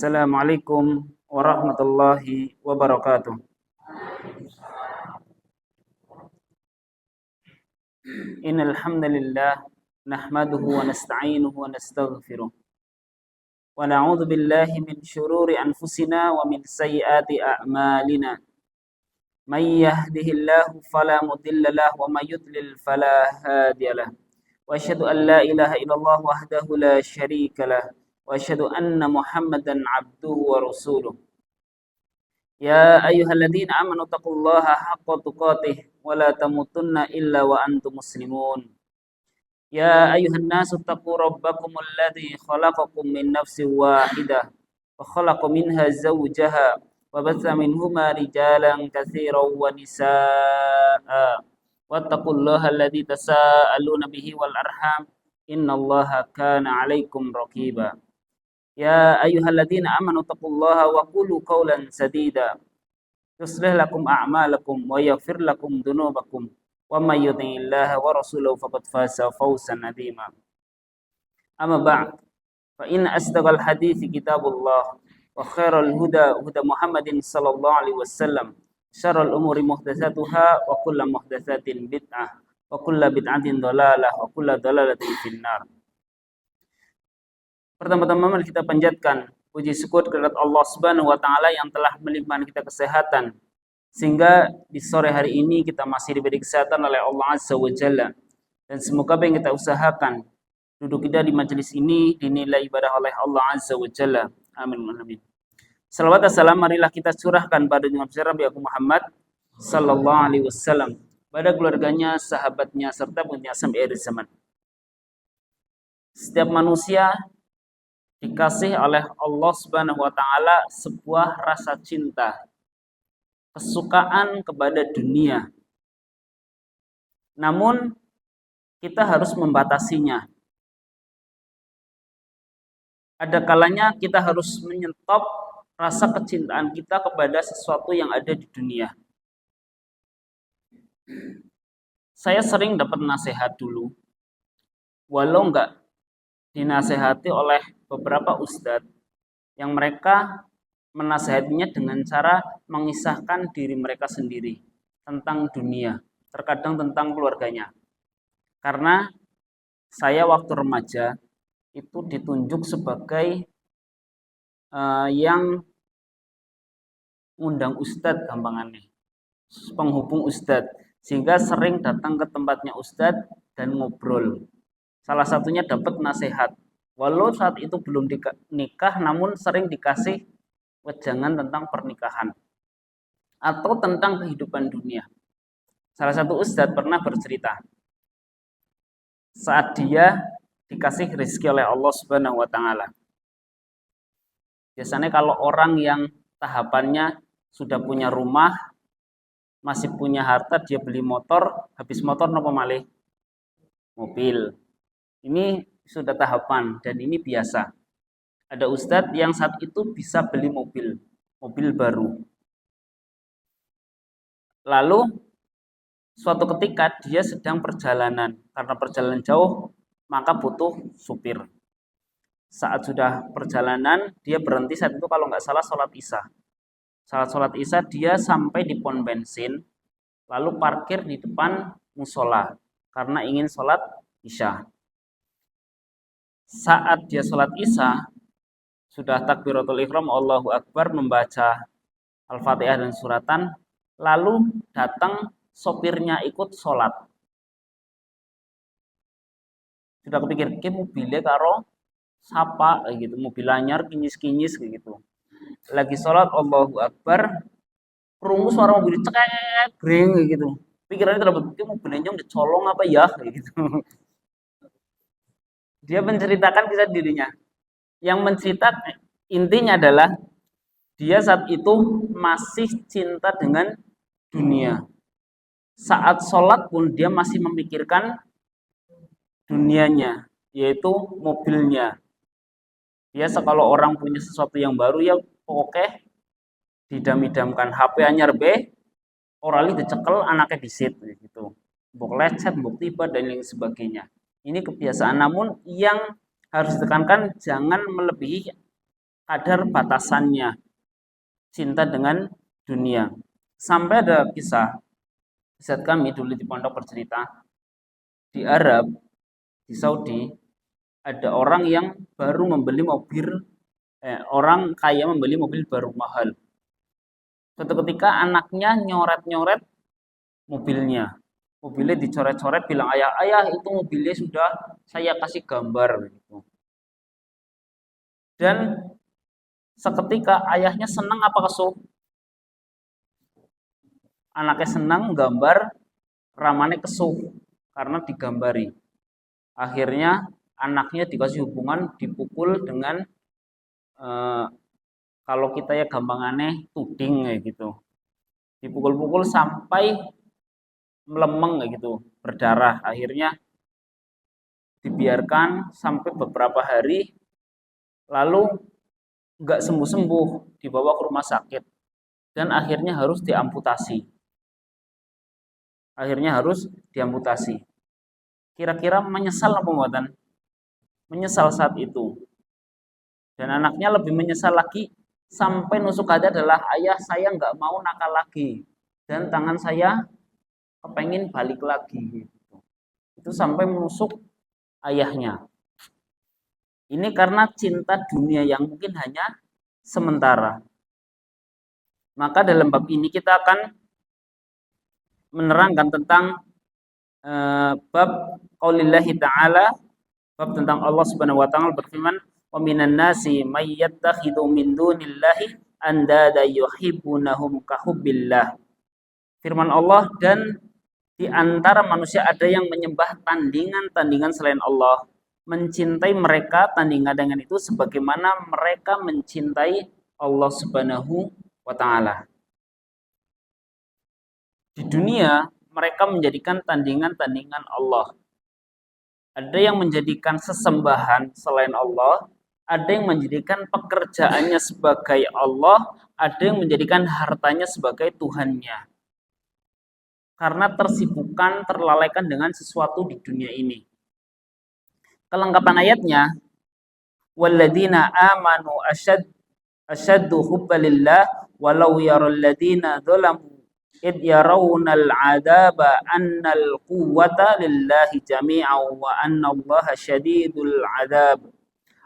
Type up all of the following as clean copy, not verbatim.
Assalamualaikum warahmatullahi wabarakatuh. Innal hamdalillah nahmaduhu wa nasta'inuhu wa nastaghfiruh wa na'udzu billahi min shururi anfusina wa min sayyiati a'malina. May yahdihillahu fala mudilla lahu wa may yudlil fala hadiya lahu. Wa asyhadu an la ilaha illallah wahdahu la syarika lah wa asyhadu anna Muhammadan 'abduhu wa rasuluh. Ya ayyuhalladzina amanu taqullaha haqqa tuqatih wa la tamutunna illa wa antum muslimun. Ya ayyuhan nasu taqu rabbakumul ladzi khalaqakum min nafsin wahidah wa khalaqa minha zawjaha wa batha minhuma rijalan katsiran wa nisaa'a wattaqullaha alladzi tasaaluna bihi wal arham innallaha kana 'alaikum raqiba. Ya ayyuhalladzina amanu taqullaha wa qulu qawlan sadida yuslih lakum a'malakum wa yaghfir lakum dhunubakum wa may yuti'illaha wa rasulahu faqad faza fawzan 'azima. Amma ba'd, fa inna asdaqal hadithi kitabullah wa khairal huda huda Muhammadin sallallahu alaihi wasallam, syarrul umuri muhdatsatuha wa kullu muhdatsatin bid'ah wa kullu bid'atin dhalalah wa kullu dhalalatin finnar. Pertama-tama mari kita panjatkan puji syukur kepada Allah Subhanahu wa taala yang telah melimpahkan kita kesehatan sehingga di sore hari ini kita masih diberi kesehatan oleh Allah Azza wa Jalla, dan semoga apa yang kita usahakan duduk kita di majelis ini dinilai ibadah oleh Allah Azza wa Jalla. Amin amin. Salawat dan salam marilah kita curahkan pada Nabi Nabi Muhammad sallallahu alaihi wasallam, pada keluarganya, sahabatnya serta pengikutnya sampai akhir zaman. Setiap manusia dikasih oleh Allah Subhanahu wa taala sebuah rasa cinta, kesukaan kepada dunia. Namun kita harus membatasinya. Ada kalanya kita harus menyetop rasa kecintaan kita kepada sesuatu yang ada di dunia. Saya sering dapat nasihat dulu, walau enggak dinasehati oleh beberapa ustadz yang mereka menasehatinya dengan cara mengisahkan diri mereka sendiri tentang dunia, terkadang tentang keluarganya. Karena saya waktu remaja itu ditunjuk sebagai yang undang ustadz, gampangannya penghubung ustadz, sehingga sering datang ke tempatnya ustadz dan ngobrol. Salah satunya dapat nasihat, walau saat itu belum nikah, namun sering dikasih wejangan tentang pernikahan atau tentang kehidupan dunia. Salah satu ustadz pernah bercerita saat dia dikasih rezeki oleh Allah Subhanahu wa taala. Biasanya kalau orang yang tahapannya sudah punya rumah, masih punya harta, dia beli motor, habis motor nopo malih? Mobil. Ini sudah tahapan dan ini biasa. Ada ustadz yang saat itu bisa beli mobil baru. Lalu suatu ketika dia sedang perjalanan, karena perjalanan jauh maka butuh supir. Saat sudah perjalanan dia berhenti, saat itu kalau nggak salah sholat isya. Saat sholat isya dia sampai di pom bensin, lalu parkir di depan musola karena ingin sholat isya. Saat dia sholat isya, sudah takbiratul ihram, Allahu Akbar, membaca Al-Fatihah dan suratan, lalu datang sopirnya ikut sholat. Sudah kepikir, ke mobilnya karo sapa gitu, mobil anyar kinyis-kinyis gitu. Lagi sholat Allahu Akbar, perungu suara mobil cekek greng gitu. Pikirannya terlalu, ke mobilnya dicolong apa ya gitu. Dia menceritakan kisah dirinya. Yang menceritakan intinya adalah dia saat itu masih cinta dengan dunia. Saat sholat pun dia masih memikirkan dunianya, yaitu mobilnya. Biasa kalau orang punya sesuatu yang baru ya pokoknya didam-idamkan. HP anyar be, orali dicekel, anaknya disit gitu. Mbok lecet, mbok tiba dan lain sebagainya. Ini kebiasaan, namun yang harus ditekankan jangan melebihi kadar batasannya cinta dengan dunia. Sampai ada kisah Ustadz kami dulu di pondok bercerita, di Arab, di Saudi, ada orang yang baru membeli mobil, orang kaya membeli mobil baru mahal. Suatu ketika anaknya nyoret-nyoret mobilnya. Mobilnya dicoret-coret, bilang ayah, ayah itu mobilnya sudah saya kasih gambar. Gitu. Dan seketika ayahnya senang apa kesuh? Anaknya senang gambar, ramane kesuh karena digambari. Akhirnya anaknya dikasih hubungan, dipukul dengan kalau kita ya gampangannya tuding kayak gitu. Dipukul-pukul sampai melemeng kayak gitu, berdarah. Akhirnya dibiarkan sampai beberapa hari, lalu nggak sembuh-sembuh, dibawa ke rumah sakit dan akhirnya harus diamputasi. Kira-kira menyesal apa buatan? Menyesal saat itu. Dan anaknya lebih menyesal lagi sampai nusuk hati adalah ayah saya nggak mau nakal lagi dan tangan saya kepengen balik lagi. Itu sampai menusuk ayahnya. Ini karena cinta dunia yang mungkin hanya sementara. Maka dalam bab ini kita akan menerangkan tentang bab qaulillahi ta'ala, bab tentang Allah Subhanahu wa taala berfirman, "Wa minan nasi may yattakhidhu min dunillahi andada yuhibbunahum ka hubbillah." Firman Allah, dan di antara manusia ada yang menyembah tandingan-tandingan selain Allah, mencintai mereka tandingan dengan itu sebagaimana mereka mencintai Allah Subhanahu wa taala. Di dunia mereka menjadikan tandingan-tandingan Allah. Ada yang menjadikan sesembahan selain Allah, ada yang menjadikan pekerjaannya sebagai Allah, ada yang menjadikan hartanya sebagai Tuhannya. Karena tersibukkan, terlalaikan dengan sesuatu di dunia ini. Kelengkapan ayatnya, walladzina amanu asyaddu hubban lillah walau yaral ladzina dzalamu id yarawnal adaba annal quwwata lillahi jami'an wa annallaha syadidul adab.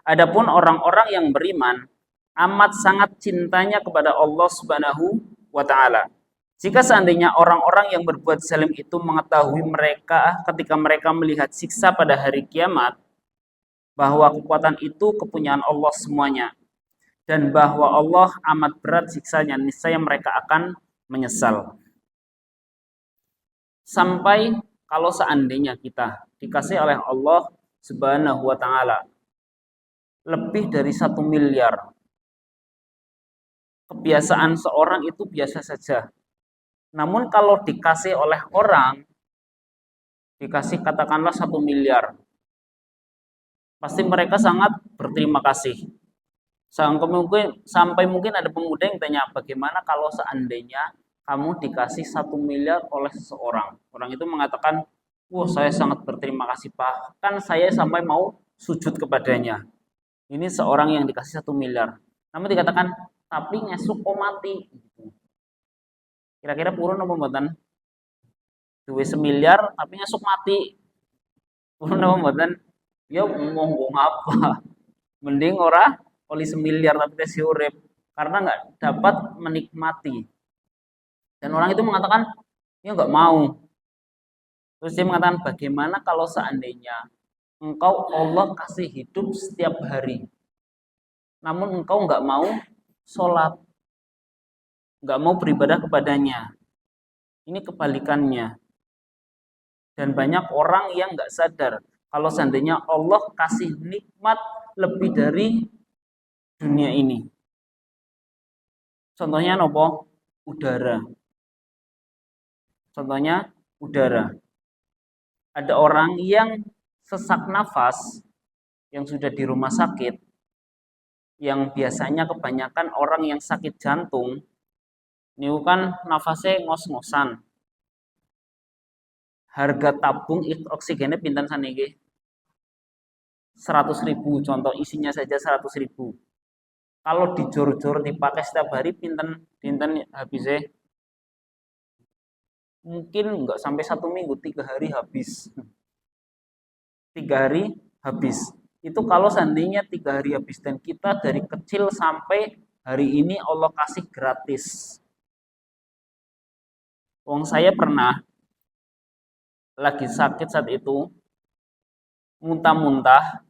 Adapun orang-orang yang beriman amat sangat cintanya kepada Allah Subhanahu wa taala. Jika seandainya orang-orang yang berbuat zalim itu mengetahui mereka ketika mereka melihat siksa pada hari kiamat, bahwa kekuatan itu kepunyaan Allah semuanya, dan bahwa Allah amat berat siksanya, niscaya mereka akan menyesal. Sampai kalau seandainya kita dikasih oleh Allah Subhanahu wa taala lebih dari 1 miliar, kebiasaan seorang itu biasa saja. Namun kalau dikasih oleh orang, dikasih katakanlah 1 miliar, pasti mereka sangat berterima kasih. Sampai mungkin ada pemuda yang tanya, bagaimana kalau seandainya kamu dikasih 1 miliar oleh seseorang? Orang itu mengatakan, wah saya sangat berterima kasih, bahkan saya sampai mau sujud kepadanya. Ini seorang yang dikasih 1 miliar. Namun dikatakan, tapi ngesuk mati. Kira-kira purun apa mboten? Duwe 1 miliar tapi ngesuk mati. Purun apa mboten? Ya ngomong apa? Mending ora oli 1 miliar tapi tes urip karena nggak dapat menikmati. Dan orang itu mengatakan, ya nggak mau. Terus dia mengatakan, bagaimana kalau seandainya engkau Allah kasih hidup setiap hari, namun engkau nggak mau sholat, nggak mau beribadah kepadanya. Ini kebalikannya. Dan banyak orang yang nggak sadar kalau seandainya Allah kasih nikmat lebih dari dunia ini. Contohnya nopo? Udara. Contohnya udara. Ada orang yang sesak nafas, yang sudah di rumah sakit, yang biasanya kebanyakan orang yang sakit jantung, ini kan nafasnya ngos-ngosan. Harga tabung oksigennya pinten saniki? 100.000, contoh isinya saja 100.000. Kalau dijor-jor dipakai setiap hari pinten habisnya mungkin nggak sampai 1 minggu, 3 hari habis. 3 hari habis. Itu kalau seandainya 3 hari habis dan kita dari kecil sampai hari ini Allah kasih gratis. Wong saya pernah lagi sakit saat itu, muntah-muntah,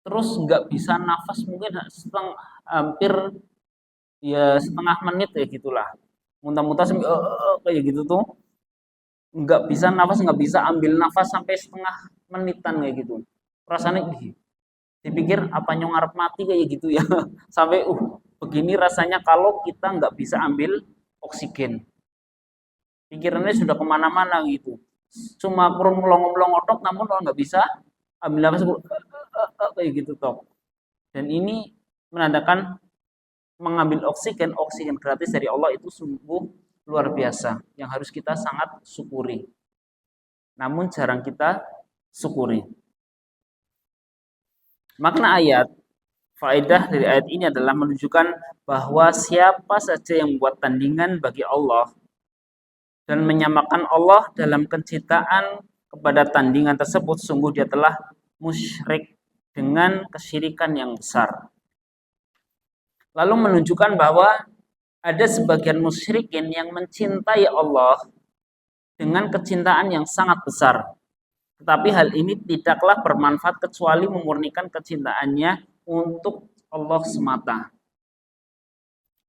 terus nggak bisa nafas mungkin hampir ya setengah menit ya gitulah. Muntah-muntah sampai kayak gitu tuh, nggak bisa nafas, nggak bisa ambil nafas sampai setengah menitan kayak gitu. Rasanya dipikir apa nyong ngarep mati kayak gitu ya. Sampai begini rasanya kalau kita nggak bisa ambil oksigen. Pikirannya sudah kemana-mana gitu. Cuma kurang melongo-melongo tok, namun kalau nggak bisa ambil nafas kayak gitu toh. Dan ini menandakan mengambil oksigen gratis dari Allah itu sungguh luar biasa yang harus kita sangat syukuri. Namun jarang kita syukuri. Makna ayat, faedah dari ayat ini adalah menunjukkan bahwa siapa saja yang membuat tandingan bagi Allah dan menyamakan Allah dalam kecintaan kepada tandingan tersebut, sungguh dia telah musyrik dengan kesyirikan yang besar. Lalu menunjukkan bahwa ada sebagian musyrikin yang mencintai Allah dengan kecintaan yang sangat besar. Tetapi hal ini tidaklah bermanfaat kecuali memurnikan kecintaannya untuk Allah semata.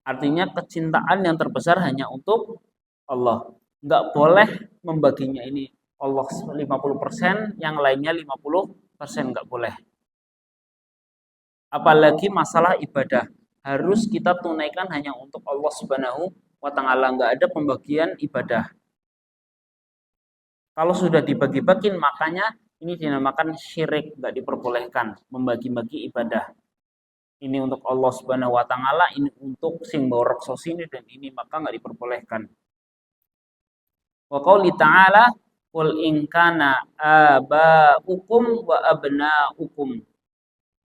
Artinya kecintaan yang terbesar hanya untuk Allah. Nggak boleh membaginya ini Allah 50%, yang lainnya 50%, nggak boleh. Apalagi masalah ibadah. Harus kita tunaikan hanya untuk Allah Subhanahu wa Ta'ala. Nggak ada pembagian ibadah. Kalau sudah dibagi-bagi, makanya ini dinamakan syirik, nggak diperbolehkan membagi-bagi ibadah. Ini untuk Allah Subhanahu wa Ta'ala, ini untuk sing borok sosini, dan ini maka nggak diperbolehkan. Wa qauli ta'ala qul in kana aba'ukum wa abna'ukum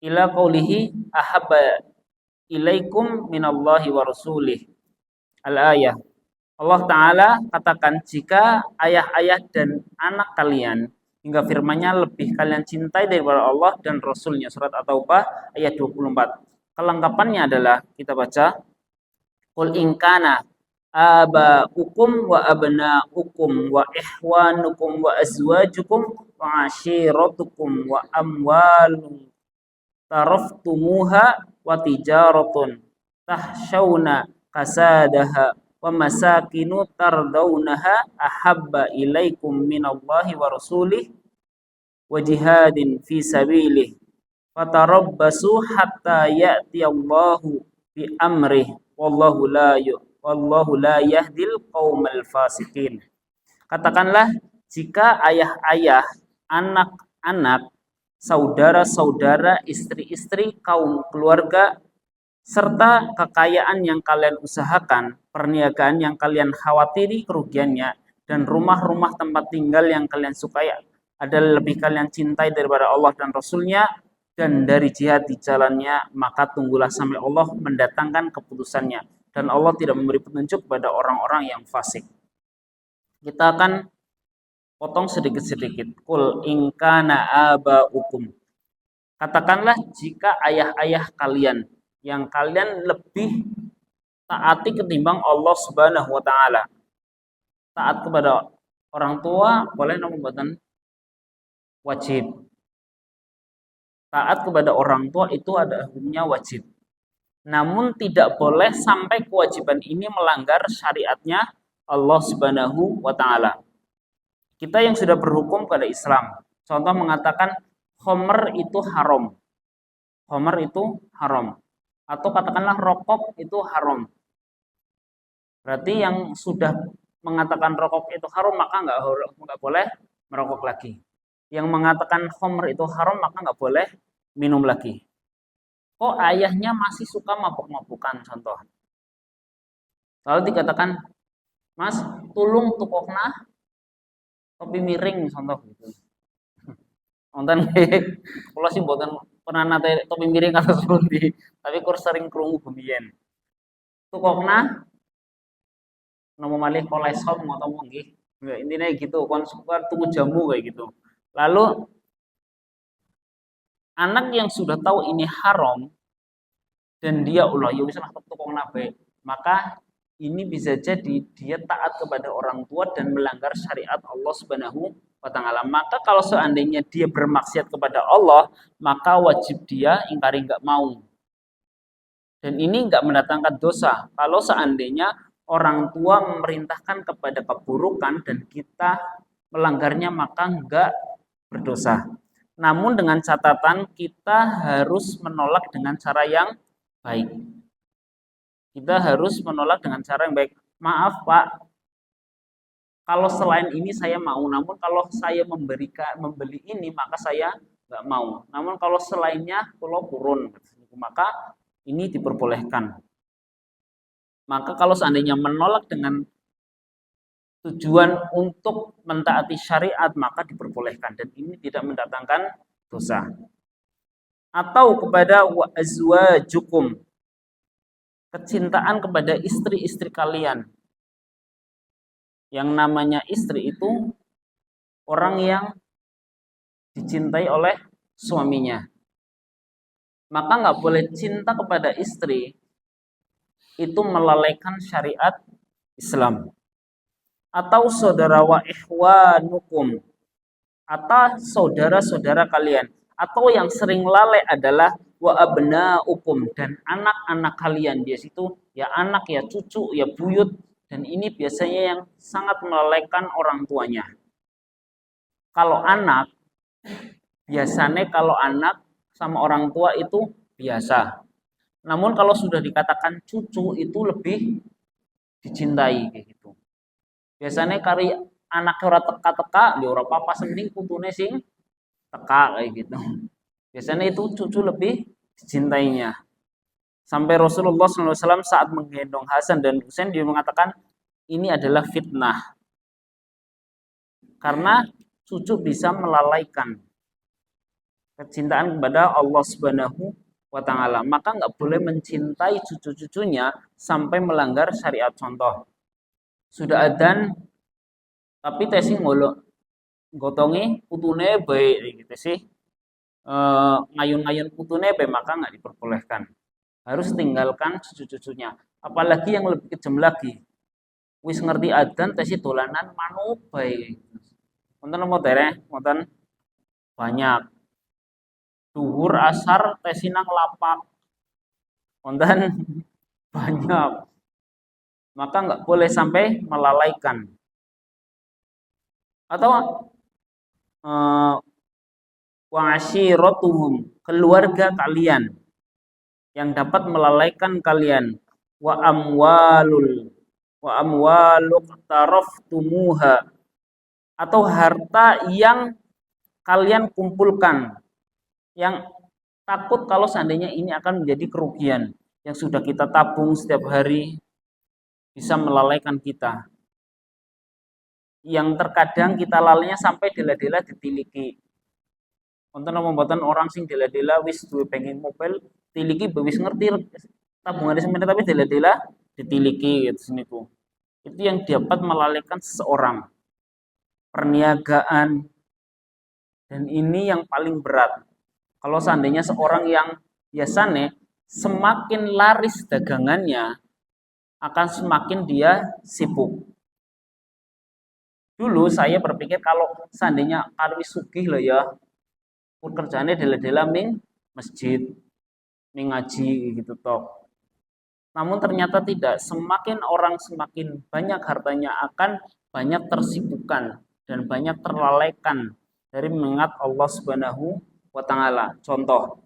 ila qaulihi ahabba ilaikum minallahi wa rasulih. Al-ayah. Allah Ta'ala katakan, jika ayah-ayah dan anak kalian, hingga firmannya, lebih kalian cintai daripada Allah dan Rasulnya. Surat At-Taubah ayat 24. Kelengkapannya adalah, kita baca, Qul in kana aba'ukum wa abna'ukum wa ihwanukum wa azwajukum wa ashiratukum wa amwalun taraftumuha wa tijaratun tahshawna kasadaha wa masakinu tardawnaha ahabba ilaikum minallahi wa rasulih wa jihadin fi sabilih fatarabbasu hatta ya'tiyallahu bi amrih wallahu la yahdil qaumal fasikin. Katakanlah, jika ayah-ayah, anak-anak, saudara-saudara, istri-istri, kaum keluarga, serta kekayaan yang kalian usahakan, perniagaan yang kalian khawatiri kerugiannya, dan rumah-rumah tempat tinggal yang kalian sukai adalah lebih kalian cintai daripada Allah dan Rasulnya, dan dari jihad di jalannya, maka tunggulah sampai Allah mendatangkan keputusannya, dan Allah tidak memberi petunjuk pada orang-orang yang fasik. Kita akan potong sedikit-sedikit. Qul in kana aba'ukum. Katakanlah, jika ayah-ayah kalian yang kalian lebih taati ketimbang Allah Subhanahu wa Ta'ala. Taat kepada orang tua boleh, namun bukan wajib. Taat kepada orang tua itu ada hukumnya wajib. Namun tidak boleh sampai kewajiban ini melanggar syariatnya Allah Subhanahu wa Ta'ala. Kita yang sudah berhukum pada Islam, contoh mengatakan khamr itu haram. Khamr itu haram. Atau katakanlah rokok itu haram. Berarti yang sudah mengatakan rokok itu haram, maka nggak boleh merokok lagi. Yang mengatakan khamr itu haram, maka nggak boleh minum lagi. Kok ayahnya masih suka mabuk-mabukan, contoh. Lalu dikatakan, Mas, tulung tukokna kopi miring, contoh gitu. Nonton kula sih mboten pernah nate topi miring atau serundi, tapi kur sering krungu bemiyen. Tukokna nomo malih kolesom atau nggih. Enggak, intinya gitu, kon suka tunggu jamu kayak gitu. Lalu anak yang sudah tahu ini haram dan dia ulah ya wis lah tukang nabe, maka ini bisa jadi dia taat kepada orang tua dan melanggar syariat Allah Subhanahu wa taala. Maka kalau seandainya dia bermaksiat kepada Allah, maka wajib dia ingkari enggak mau. Dan ini enggak mendatangkan dosa. Kalau seandainya orang tua memerintahkan kepada keburukan dan kita melanggarnya, maka enggak berdosa. Namun dengan catatan kita harus menolak dengan cara yang baik. Kita harus menolak dengan cara yang baik. Maaf Pak, kalau selain ini saya mau. Namun kalau saya membeli ini maka saya nggak mau. Namun kalau selainnya kalau turun, maka ini diperbolehkan. Maka kalau seandainya menolak dengan tujuan untuk mentaati syariat maka diperbolehkan dan ini tidak mendatangkan dosa. Atau kepada wa azwajukum, kecintaan kepada istri-istri kalian. Yang namanya istri itu orang yang dicintai oleh suaminya. Maka nggak boleh cinta kepada istri itu melalaikan syariat Islam. Atau saudara wa ihwanukum, atau saudara-saudara kalian. Atau yang sering lalai adalah wa abnaukum, dan anak-anak kalian. Di situ ya anak, ya cucu, ya buyut, dan ini biasanya yang sangat melalaikan orang tuanya. Kalau anak, biasanya kalau anak sama orang tua itu biasa. Namun kalau sudah dikatakan cucu itu lebih dicintai kayak gitu. Biasanya kari anak ora teka-teka, dia ora apa-apa sendiri putune sing teka kayak gitu. Biasanya itu cucu lebih dicintainya. Sampai Rasulullah SAW saat menggendong Hasan dan Husain dia mengatakan ini adalah fitnah. Karena cucu bisa melalaikan kecintaan kepada Allah Subhanahu wa taala. Maka nggak boleh mencintai cucu-cucunya sampai melanggar syariat. Contoh, sudah adzan tapi tesi ngolo gotongi putune baik gitu sih. Ngayun-ngayun putune baik, maka nggak diperbolehkan. Harus tinggalkan cucu-cucunya. Apalagi yang lebih kejam lagi. Wis ngerti adzan tesi dolanan manuk baik. Wonten apa dereh? Wonten banyak. Duhur asar tesinang lapak. Wonten banyak. Maka nggak boleh sampai melalaikan. Atau wa ashiratuhum, keluarga kalian yang dapat melalaikan kalian, wa amwaluk taraftumuha, atau harta yang kalian kumpulkan yang takut kalau seandainya ini akan menjadi kerugian yang sudah kita tabung setiap hari bisa melalaikan kita, yang terkadang kita lalainya sampai dela-dela ditiliki. Wonten apa mboten orang sing dela-dela wis duwe pengen mobil tiliki wis ngerti tabungan semen tapi dela-dela ditiliki gitu niku. Itu yang dapat melalaikan seseorang. Perniagaan, dan ini yang paling berat. Kalau seandainya seorang yang biasanya semakin laris dagangannya akan semakin dia sibuk. Dulu saya berpikir kalau seandainya karwi sugih lah ya, kerjaannya dela-dela ming masjid, ming ngaji gitu toh. Namun ternyata tidak, semakin orang semakin banyak hartanya akan banyak tersibukkan dan banyak terlalaikan dari mengingat Allah Subhanahu wa taala. Contoh,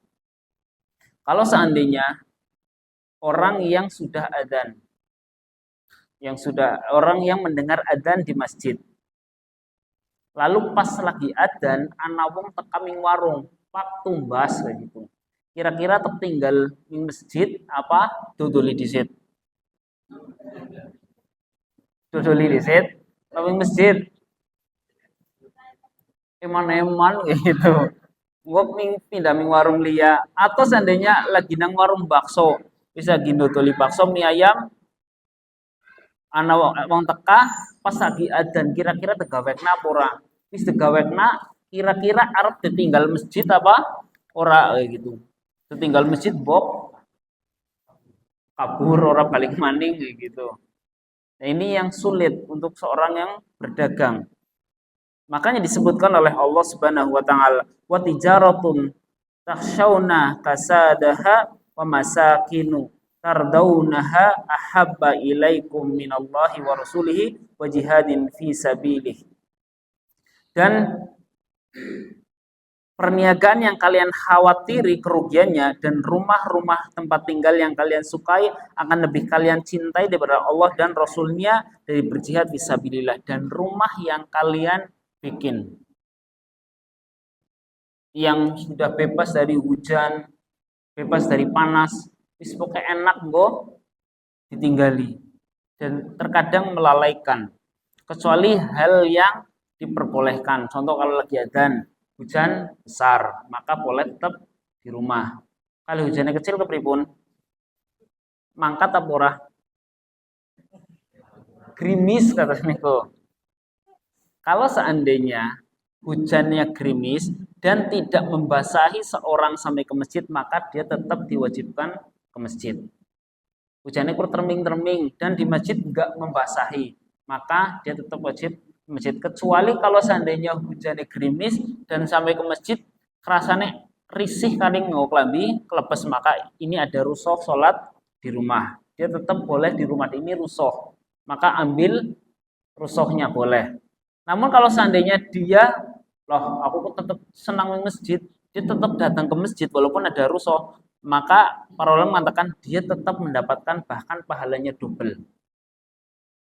kalau seandainya orang yang sudah adzan, orang yang mendengar adzan di masjid, lalu pas lagi adzan ana wong teka ming warung, pak tumbas kayak gitu. Kira-kira tertinggal di masjid apa dodoli disit? Dodoli disit tapi masjid eman-eman gitu. pindah ming warung liya atau seandainya lagi nang warung bakso bisa gindotoli bakso mie ayam ana wong teka pas lagi adzan kira-kira tegawekna apa ora wis tegawekna kira-kira arep ditinggal masjid apa ora kayak gitu ditinggal masjid bok kabur ora balik maning kayak gitu. Nah, ini yang sulit untuk seorang yang berdagang. Makanya disebutkan oleh Allah Subhanahu wa taala, "Wa tijaratun takhshawna kasadaha wa masakinu tardaunaha ahabba ilaikum minallahi wa rasulihi wa jihadin fi sabilih." Dan perniagaan yang kalian khawatiri kerugiannya dan rumah-rumah tempat tinggal yang kalian sukai akan lebih kalian cintai daripada Allah dan Rasulnya dari berjihad fisabilillah dan rumah yang kalian bikin yang sudah bebas dari hujan, bebas dari panas, wis pokoknya enak nggo ditinggali dan terkadang melalaikan kecuali hal yang diperbolehkan. Contoh kalau lagi adzan, hujan besar, maka boleh tetap di rumah. Kalau hujannya kecil kepripun? Mangkat apa ora? Gerimis kata niku. Kalau seandainya hujannya gerimis dan tidak membasahi seorang sampai ke masjid, maka dia tetap diwajibkan ke masjid. Hujannya kurang terming-terming dan di masjid enggak membasahi, maka dia tetap wajib ke masjid. Kecuali kalau seandainya hujannya gerimis dan sampai ke masjid kerasane risih kaning ngoklambi kelebes, maka ini ada rusuh sholat di rumah. Dia tetap boleh di rumah ini rusuh, maka ambil rusuhnya boleh. Namun kalau seandainya dia, loh aku tetap senang di masjid, dia tetap datang ke masjid walaupun ada rusuh, maka para ulama mengatakan dia tetap mendapatkan bahkan pahalanya double.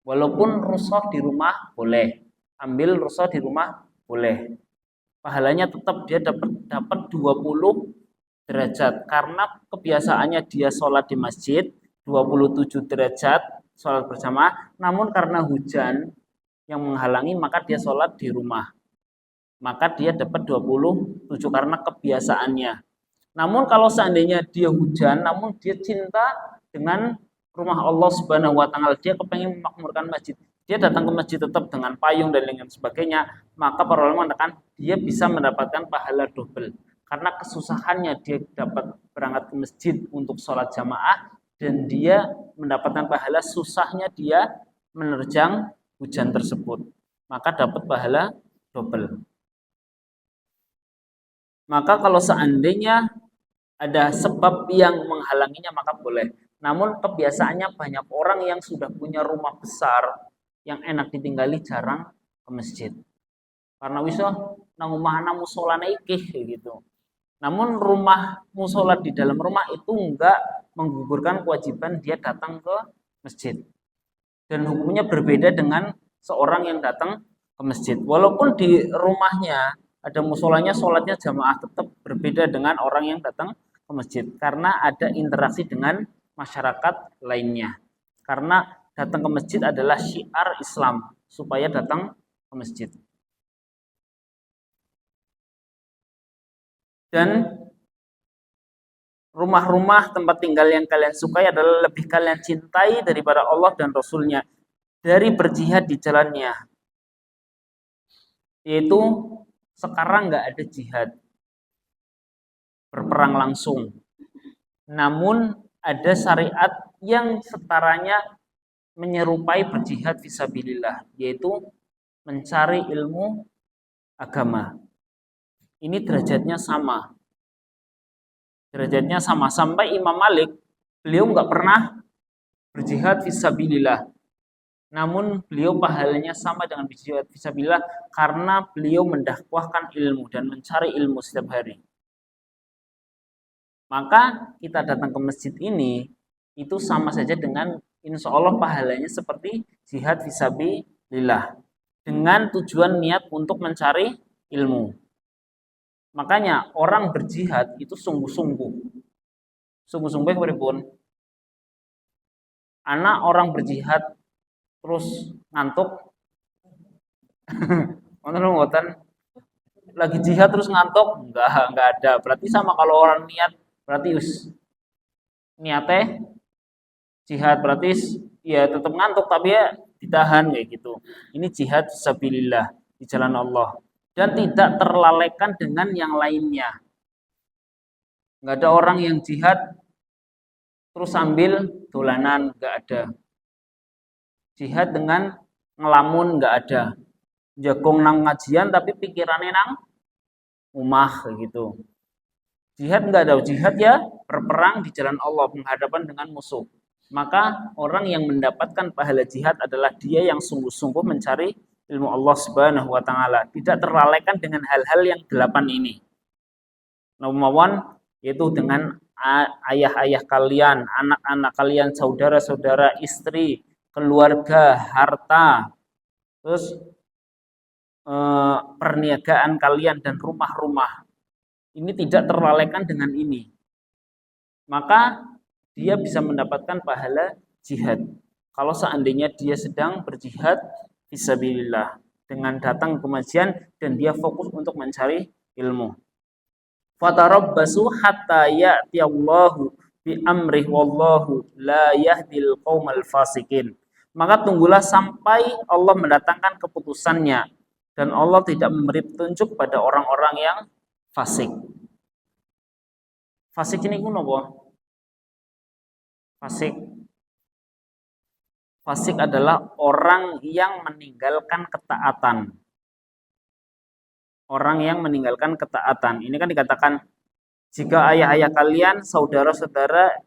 Walaupun rusuh di rumah boleh, ambil rusuh di rumah boleh. Pahalanya tetap dia dapat 20 derajat karena kebiasaannya dia sholat di masjid 27 derajat sholat bersama, namun karena hujan yang menghalangi maka dia sholat di rumah. Maka dia dapat 27 karena kebiasaannya. Namun kalau seandainya dia hujan, namun dia cinta dengan rumah Allah Subhanahu wa taala, dia kepengen memakmurkan masjid. Dia datang ke masjid tetap dengan payung dan lain sebagainya, maka para ulama mengatakan dia bisa mendapatkan pahala double. Karena kesusahannya dia dapat berangkat ke masjid untuk sholat jamaah dan dia mendapatkan pahala susahnya dia menerjang hujan tersebut. Maka dapat pahala double. Maka kalau seandainya ada sebab yang menghalanginya maka boleh. Namun kebiasaannya banyak orang yang sudah punya rumah besar yang enak ditinggali jarang ke masjid. Karena wisa nang omah ana musolane ikih gitu. Namun rumah musola di dalam rumah itu enggak menggugurkan kewajiban dia datang ke masjid. Dan hukumnya berbeda dengan seorang yang datang ke masjid. Walaupun di rumahnya ada musolanya, sholatnya jamaah tetap berbeda dengan orang yang datang ke masjid karena ada interaksi dengan masyarakat lainnya. Karena datang ke masjid adalah syiar Islam supaya datang ke masjid. Dan rumah-rumah tempat tinggal yang kalian sukai adalah lebih kalian cintai daripada Allah dan Rasulnya dari berjihad di jalannya. Yaitu sekarang nggak ada jihad berperang langsung. Namun ada syariat yang setaranya menyerupai berjihad fisabilillah, yaitu mencari ilmu agama. Ini derajatnya sama. Derajatnya sama. Sampai Imam Malik, beliau nggak pernah berjihad fisabilillah. Namun beliau pahalanya sama dengan berjihad fisabilillah karena beliau mendakwahkan ilmu dan mencari ilmu setiap hari. Maka kita datang ke masjid ini itu sama saja dengan insya Allah pahalanya seperti jihad fisabilillah dengan tujuan niat untuk mencari ilmu. Makanya orang berjihad itu sungguh-sungguh. Sungguh-sungguh beripun. Anak orang berjihad terus ngantuk. Ngoten. lagi jihad terus ngantuk? Enggak ada. Berarti sama kalau orang niat, berarti niatnya jihad, berarti ya tetap ngantuk tapi ya ditahan kayak gitu. Ini jihad fisabilillah di jalan Allah dan tidak terlalaikan dengan yang lainnya. Enggak ada orang yang jihad terus sambil dolanan, enggak ada. Jihad dengan ngelamun enggak ada. Jagong nang ngajian tapi pikirannya nang umah kayak gitu. Jihad enggak ada, jihad ya berperang di jalan Allah menghadapan dengan musuh. Maka orang yang mendapatkan pahala jihad adalah dia yang sungguh-sungguh mencari ilmu Allah Subhanahu wa taala, tidak terlalaikan dengan hal-hal yang 8 ini. Nomor 1 yaitu dengan ayah-ayah kalian, anak-anak kalian, saudara-saudara, istri, keluarga, harta, terus perniagaan kalian dan rumah-rumah. Ini tidak terlalaikan dengan ini. Maka dia bisa mendapatkan pahala jihad. Kalau seandainya dia sedang berjihad fisabilillah dengan datang ke pengajian dan dia fokus untuk mencari ilmu. Fatarabbasu hatta ya'tiyallahu bi amrih wallahu la yahdil qaumal fasikin. Maka tunggulah sampai Allah mendatangkan keputusannya dan Allah tidak memberi petunjuk pada orang-orang yang fasik. Fasik ini kuno apa? Fasik adalah orang yang meninggalkan ketaatan. Orang yang meninggalkan ketaatan. Ini kan dikatakan jika ayah-ayah kalian, saudara-saudara,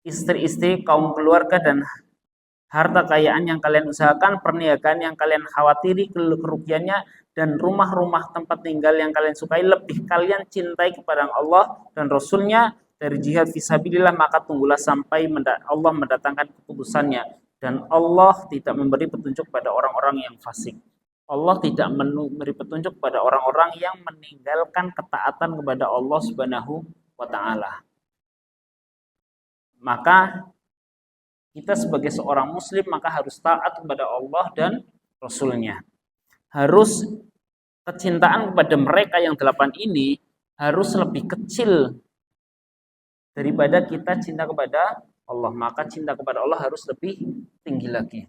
istri-istri, kaum keluarga dan harta kekayaan yang kalian usahakan, perniagaan yang kalian khawatiri kerugiannya, dan rumah-rumah tempat tinggal yang kalian sukai lebih kalian cintai kepada Allah dan Rasulnya dari jihad fisabilillah, maka tunggulah sampai Allah mendatangkan keputusannya dan Allah tidak memberi petunjuk pada orang-orang yang fasik. Allah tidak memberi petunjuk pada orang-orang yang meninggalkan ketaatan kepada Allah Subhanahu wa taala. Maka kita sebagai seorang muslim maka harus taat kepada Allah dan Rasulnya. Harus kecintaan kepada mereka yang 8 ini harus lebih kecil daripada kita cinta kepada Allah. Maka cinta kepada Allah harus lebih tinggi lagi.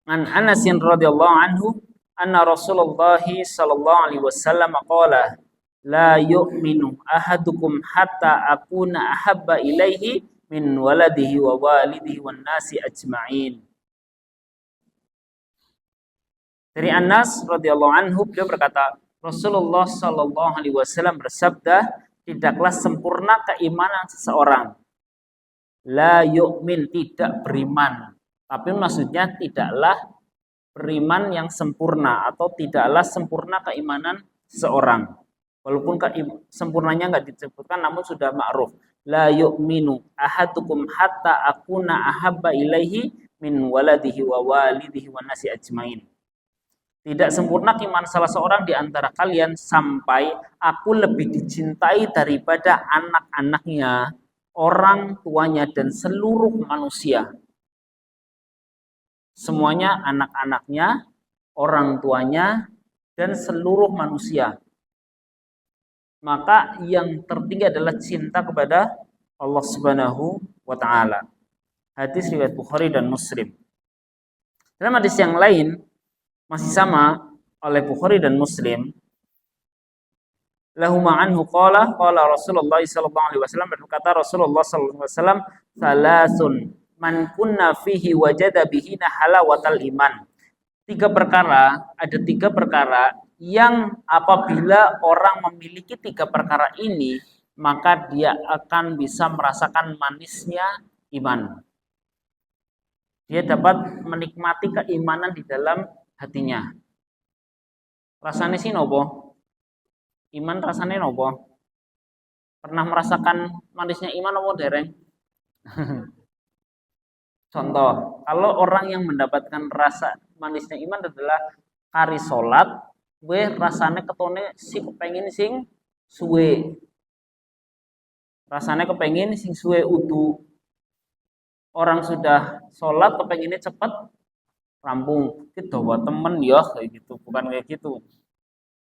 An Anas radhiyallahu anhu anna Rasulullah sallallahu alaihi wasallam qala la yu'minu ahadukum hatta akuna ahabba ilaihi min waladihi wa walidihi wan nasi ajma'in. Dari Anas radhiyallahu anhu beliau berkata, Rasulullah sallallahu alaihi wasallam bersabda, tidaklah sempurna keimanan seseorang. La yu'min, tidak beriman. Tapi maksudnya tidaklah beriman yang sempurna atau tidaklah sempurna keimanan seseorang. Walaupun sempurnanya enggak disebutkan namun sudah ma'ruf. La yu'minu ahadukum hatta akuna ahabba ilaihi min waladihi wa walidihi wan nasi ajmain. Tidak sempurna iman salah seorang di antara kalian sampai aku lebih dicintai daripada anak-anaknya, orang tuanya dan seluruh manusia. Semuanya anak-anaknya, orang tuanya dan seluruh manusia. Maka yang tertinggi adalah cinta kepada Allah Subhanahu wa taala. Hadis riwayat Bukhari dan Muslim. Dalam hadis yang lain masih sama oleh Bukhari dan Muslim. Lahuma anhu qala Rasulullah sallallahu alaihi wasallam, berkata Rasulullah sallallahu alaihi wasallam, salasun man kunna fihi wajada bihina halawatal iman. Ada tiga perkara yang apabila orang memiliki tiga perkara ini, maka dia akan bisa merasakan manisnya iman. Dia dapat menikmati keimanan di dalam hatinya. Rasanya sih nopo? Iman rasanya nopo? Pernah merasakan manisnya iman nopo dereng? Contoh, kalau orang yang mendapatkan rasa manisnya iman adalah kari salat, gue rasanya ketone si kepengin sing suwe. Rasanya kepengin sing suwe udu. orang sudah sholat kepenginnya cepat rampung, itu buat temen ya kayak gitu, bukan kayak gitu.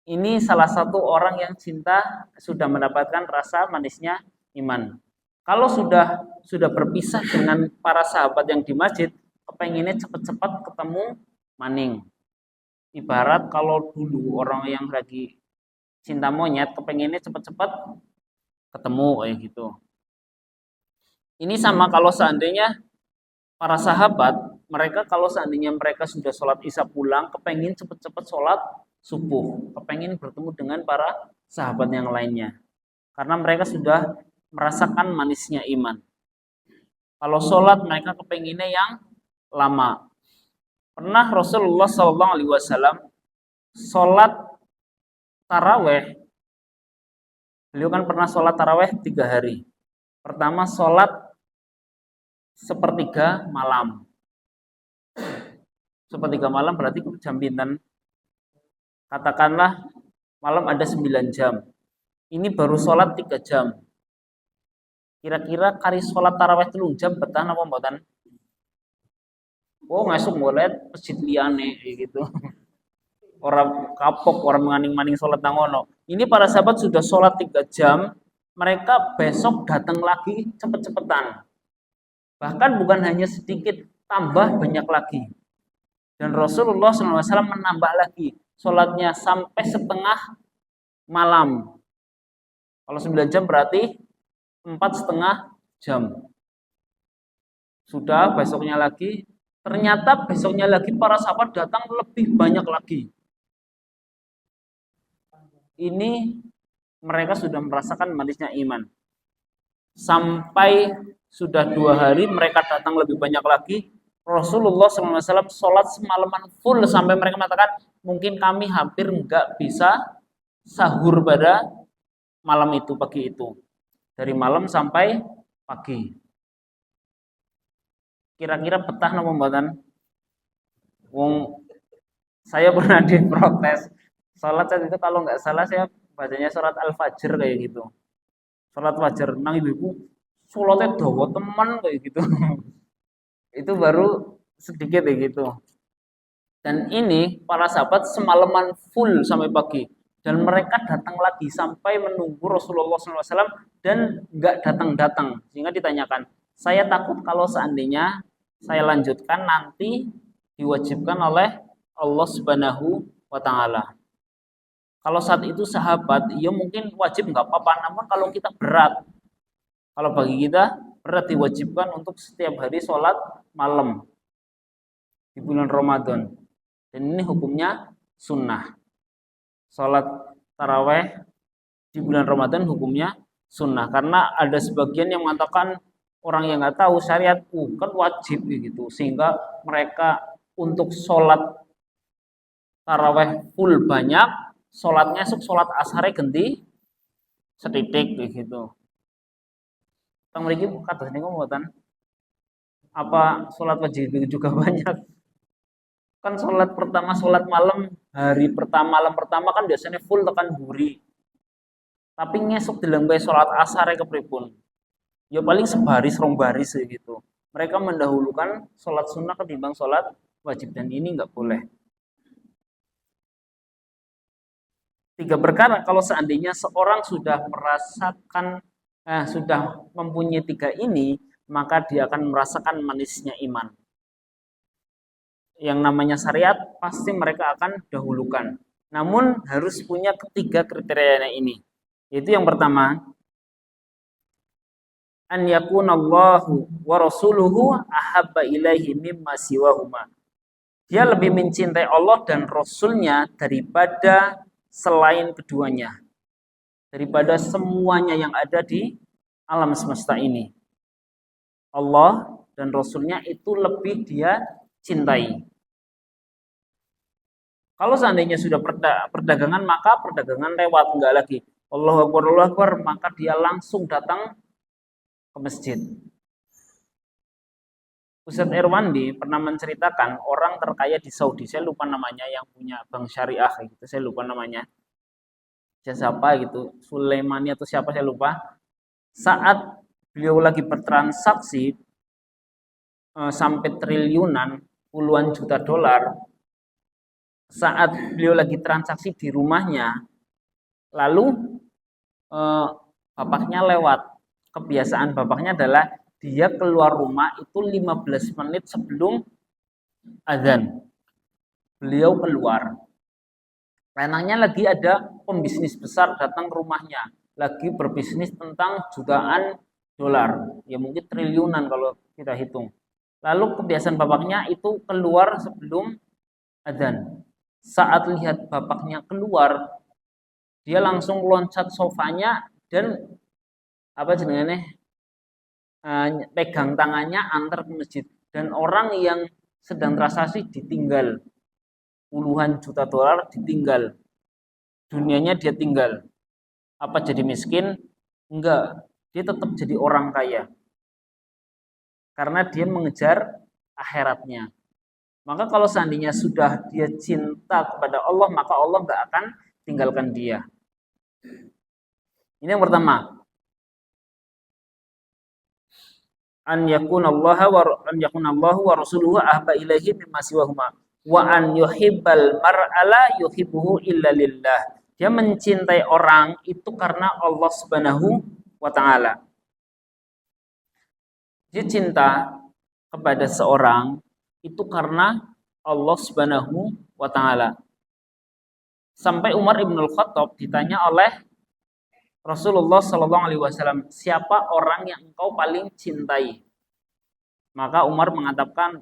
Ini salah satu orang yang cinta sudah mendapatkan rasa manisnya iman. Kalau sudah berpisah dengan para sahabat yang di masjid, kepenginnya cepat-cepat ketemu maning. Ibarat kalau dulu orang yang lagi cinta monyet, kepenginnya cepat-cepat ketemu kayak gitu. Ini sama kalau seandainya para sahabat, mereka kalau seandainya mereka sudah sholat isya pulang, kepengin cepet-cepet sholat subuh, kepengin bertemu dengan para sahabat yang lainnya. Karena mereka sudah merasakan manisnya iman. Kalau sholat mereka kepenginnya yang lama. Pernah Rasulullah SAW sholat taraweh. Beliau kan pernah sholat taraweh 3 hari. Pertama sholat sepertiga malam. Sepertiga malam berarti jam pinten? Katakanlah malam ada 9 jam. Ini baru sholat 3 jam. Kira-kira kari sholat taraweh 3 jam betah apa mboten? Oh, ngasuk boleh masjid liyane gitu. Orang kapok, orang maning-maning sholat nangono. Ini para sahabat sudah sholat 3 jam, mereka besok datang lagi cepet-cepetan. Bahkan bukan hanya sedikit, tambah banyak lagi. Dan Rasulullah SAW menambah lagi sholatnya sampai setengah malam. Kalau 9 jam berarti 4,5 jam. Sudah besoknya lagi, ternyata besoknya lagi para sahabat datang lebih banyak lagi. Ini mereka sudah merasakan manisnya iman. Sampai sudah 2 hari mereka datang lebih banyak lagi. Rasulullah SAW sholat semalaman full sampai mereka mengatakan mungkin kami hampir nggak bisa sahur pada malam itu, pagi itu. Dari malam sampai pagi. Kira-kira betah napa mboten? Wong saya pernah diprotes. Salat saat itu kalau nggak salah saya bacanya surat Al-Fajr kayak gitu. Salat Fajr nang ibuku salatnya dawa teman kayak gitu. Itu baru sedikit kayak gitu. Dan ini para sahabat semalaman full sampai pagi. Dan mereka datang lagi sampai menunggu Rasulullah SAW dan nggak datang-datang. Sehingga ditanyakan, saya takut kalau seandainya saya lanjutkan nanti diwajibkan oleh Allah Subhanahu wa Ta'ala. Kalau saat itu sahabat, ya mungkin wajib nggak apa-apa. Namun kalau kita berat, kalau bagi kita berat diwajibkan untuk setiap hari sholat malam di bulan Ramadan. Dan ini hukumnya sunnah. Sholat taraweh di bulan Ramadan hukumnya sunnah. Karena ada sebagian yang mengatakan orang yang nggak tahu syariat kan wajib gitu. Sehingga mereka untuk sholat taraweh full banyak, sholatnya sholat asar ganti setitik gitu. Tang mriki kados niku mboten apa sholat wajib juga banyak. Kan sholat pertama, sholat malam, hari pertama, malam pertama kan biasanya full tekan buri. Tapi ngesuk dilenggai sholat asar kepripun. Ya paling sebaris, rong baris gitu. Mereka mendahulukan sholat sunnah ketimbang sholat wajib. Dan ini nggak boleh. 3 perkara kalau seandainya seorang sudah merasakan, sudah mempunyai 3 ini, maka dia akan merasakan manisnya iman. Yang namanya syariat pasti mereka akan dahulukan. Namun harus punya ketiga kriterianya ini. Yaitu yang pertama, an yakunallahu wa rasuluhu ahabba ilaihi mimma siwahuma. Dia lebih mencintai Allah dan Rasulnya daripada selain keduanya. Daripada semuanya yang ada di alam semesta ini. Allah dan Rasulnya itu lebih dia cintai. Kalau seandainya sudah perdagangan, maka perdagangan lewat, enggak lagi Allahu Akbar, maka dia langsung datang ke masjid. Ustadz Irwandi pernah menceritakan orang terkaya di Saudi, saya lupa namanya, yang punya bank syariah gitu, saya lupa namanya. Siapa gitu, Sulaimani atau siapa saya lupa. Saat beliau lagi bertransaksi, sampai triliunan, puluhan juta dolar, saat beliau lagi transaksi di rumahnya, lalu bapaknya lewat. Kebiasaan bapaknya adalah dia keluar rumah itu 15 menit sebelum azan. Beliau keluar. Enaknya lagi ada pembisnis besar datang ke rumahnya, lagi berbisnis tentang jutaan dolar, ya mungkin triliunan kalau kita hitung. Lalu kebiasaan bapaknya itu keluar sebelum azan. Saat lihat bapaknya keluar, dia langsung loncat sofanya dan apa jenenge pegang tangannya antar ke masjid. Dan orang yang sedang transaksi ditinggal puluhan juta dolar, ditinggal dunianya, dia tinggal. Apa jadi miskin? Enggak, dia tetap jadi orang kaya karena dia mengejar akhiratnya. Maka kalau seandainya sudah dia cinta kepada Allah, maka Allah enggak akan tinggalkan dia. Ini yang pertama. An yakunallahu wa rasuluhu ahba ilaihi mimma siwahuma wa an yuhibbal mar'ala yuhibbuhu illa lillah. Dia mencintai orang itu karena Allah Subhanahu wa taala. Dia cinta kepada seorang itu karena Allah Subhanahu wa taala. Sampai Umar Ibn Khattab ditanya oleh Rasulullah Shallallahu Alaihi Wasallam, siapa orang yang engkau paling cintai? Maka Umar mengatakan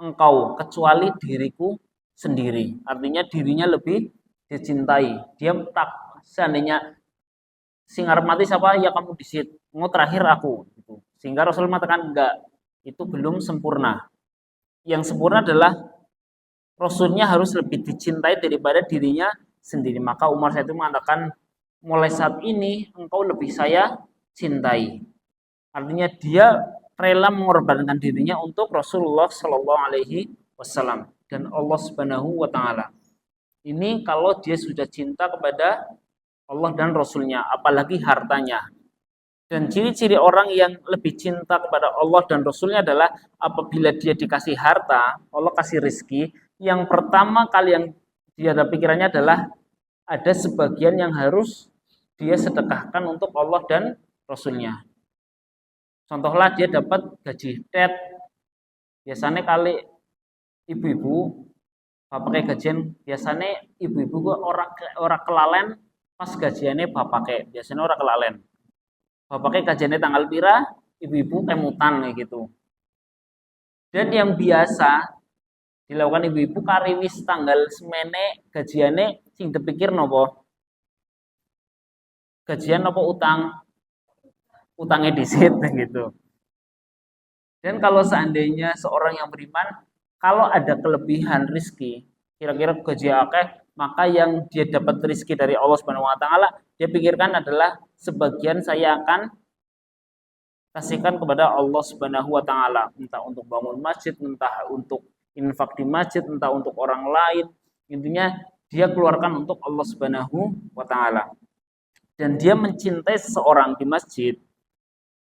engkau, kecuali diriku sendiri. Artinya dirinya lebih dicintai. Dia tak, seandainya singar mati siapa, ya kamu disit. Mau terakhir aku. Gitu. Sehingga Rasul mengatakan enggak, itu belum sempurna. Yang sempurna adalah Rasulnya harus lebih dicintai daripada dirinya sendiri. Maka Umar saat itu mengatakan, mulai saat ini engkau lebih saya cintai. Artinya dia rela mengorbankan dirinya untuk Rasulullah Shallallahu Alaihi Wasallam dan Allah Subhanahu Wa Taala. Ini kalau dia sudah cinta kepada Allah dan Rasulnya, apalagi hartanya. Dan ciri-ciri orang yang lebih cinta kepada Allah dan Rasulnya adalah apabila dia dikasih harta, Allah kasih rizki, yang pertama kali yang dia ada pikirannya adalah ada sebagian yang harus dia sedekahkan untuk Allah dan Rasulnya. Contohlah dia dapat gaji TET, biasanya kali ibu-ibu pakai gajian, biasanya ibu-ibu kok orang kelalen pas gajiannya bapake, biasanya orang kelalen. Bapake gajiannya tanggal pira, ibu-ibu kemutan kayak gitu. Dan yang biasa dilakukan ibu-ibu kariwis tanggal semene gajiannya sing dipikir nopo? Gajian nopo utangnya disit gitu. Dan kalau seandainya seorang yang beriman, kalau ada kelebihan rizki, kira-kira gaji akeh, maka yang dia dapat rizki dari Allah Subhanahu Wa Taala, dia pikirkan adalah sebagian saya akan kasihkan kepada Allah Subhanahu Wa Taala, entah untuk bangun masjid, entah untuk infak di masjid, entah untuk orang lain. Intinya dia keluarkan untuk Allah Subhanahu Wa Taala. Dan dia mencintai seseorang di masjid,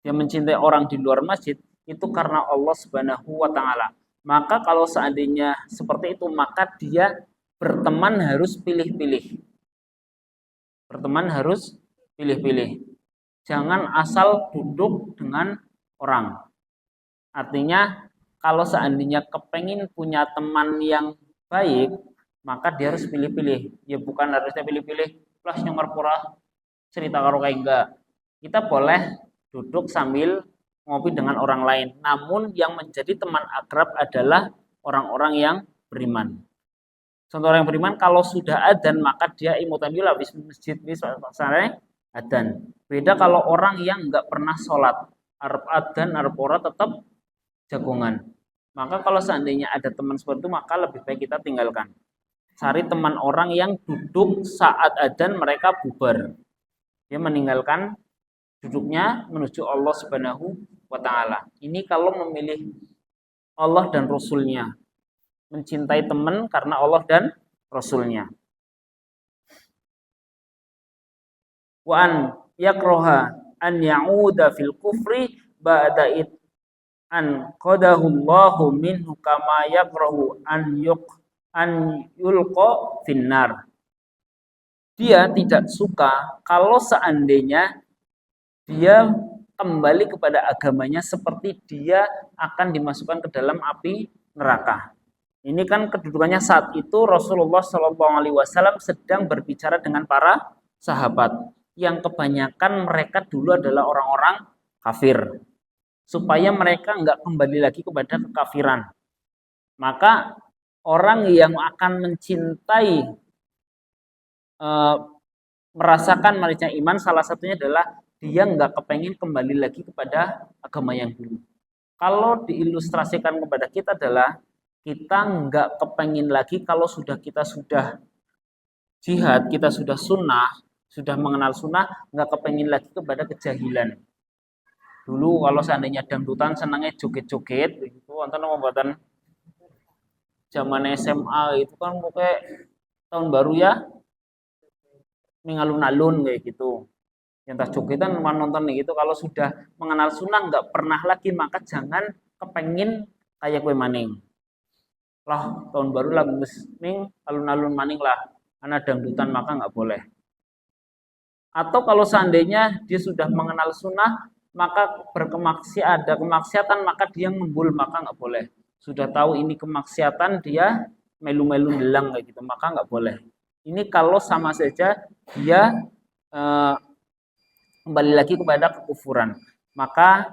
dia mencintai orang di luar masjid, itu karena Allah Subhanahu Wa Taala. Maka kalau seandainya seperti itu, maka dia berteman harus pilih-pilih. Berteman harus pilih-pilih. Jangan asal duduk dengan orang. Artinya kalau seandainya kepengin punya teman yang baik, maka dia harus pilih-pilih. Ya bukan harusnya pilih-pilih, plus nyongor pura cerita karo kayak enggak. Kita boleh duduk sambil ngopi dengan orang lain. Namun yang menjadi teman akrab adalah orang-orang yang beriman. Contoh orang yang beriman, kalau sudah adzan maka dia imutan yula habis masjid wis adzan. Beda kalau orang yang enggak pernah sholat, arep adzan arep ora tetap jagongan. Maka kalau seandainya ada teman seperti itu, maka lebih baik kita tinggalkan. Cari teman orang yang duduk saat adzan mereka bubar. Dia meninggalkan duduknya menuju Allah Subhanahu Wa Taala. Ini kalau memilih Allah dan Rasulnya, mencintai teman karena Allah dan Rasulnya. Wa an yakroha an ya'uda fil kufri an qadahullahu minhu kama yakrahu an yulqa finnar. Dia tidak suka kalau seandainya dia kembali kepada agamanya seperti dia akan dimasukkan ke dalam api neraka. Ini kan kedudukannya saat itu Rasulullah SAW sedang berbicara dengan para sahabat yang kebanyakan mereka dulu adalah orang-orang kafir, supaya mereka enggak kembali lagi kepada kekafiran. Maka orang yang akan mencintai merasakan manisnya iman salah satunya adalah dia nggak kepengen kembali lagi kepada agama yang dulu. Kalau diilustrasikan kepada kita adalah kita nggak kepengen lagi kalau kita sudah jihad, kita sudah sunnah, sudah mengenal sunnah, nggak kepengen lagi kepada kejahilan. Dulu kalau seandainya dangdutan senangnya joget-joget, itu wonten pembuatan zaman SMA itu kan kayak tahun baru ya, mengalun-alun kayak gitu. Yang tas jogetan nonton gitu, kalau sudah mengenal sunnah nggak pernah lagi, maka jangan kepengin kayak kue maning. Lah tahun baru lah ning alun-alun maning lah, karena dangdutan maka nggak boleh. Atau kalau seandainya dia sudah mengenal sunnah, maka ada kemaksiatan, maka dia ngembul, maka nggak boleh. Sudah tahu ini kemaksiatan, dia melu-melu delang kayak gitu, maka nggak boleh. Ini kalau sama saja dia kembali lagi kepada kekufuran. Maka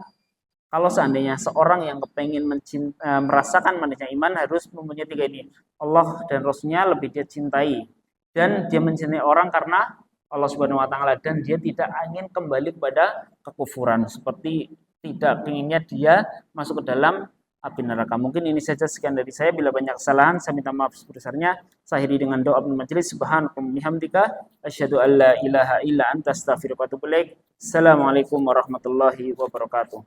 kalau seandainya seorang yang kepengen merasakan manisnya iman harus mempunyai tiga ini. Allah dan Rasulnya lebih dia cintai. Dan dia mencintai orang karena Allah Subhanahu wa taala, dan dia tidak ingin kembali kepada kekufuran, seperti tidak inginnya dia masuk ke dalam api neraka. Mungkin ini saja, sekian dari saya. Bila banyak kesalahan saya minta maaf sebesarnya. Saya akhiri dengan doa majelis. Subhanakallahumma bihamdika asyhadu an la ilaha illa anta astaghfiruka wa atubu ilaik. Assalamualaikum warahmatullahi wabarakatuh.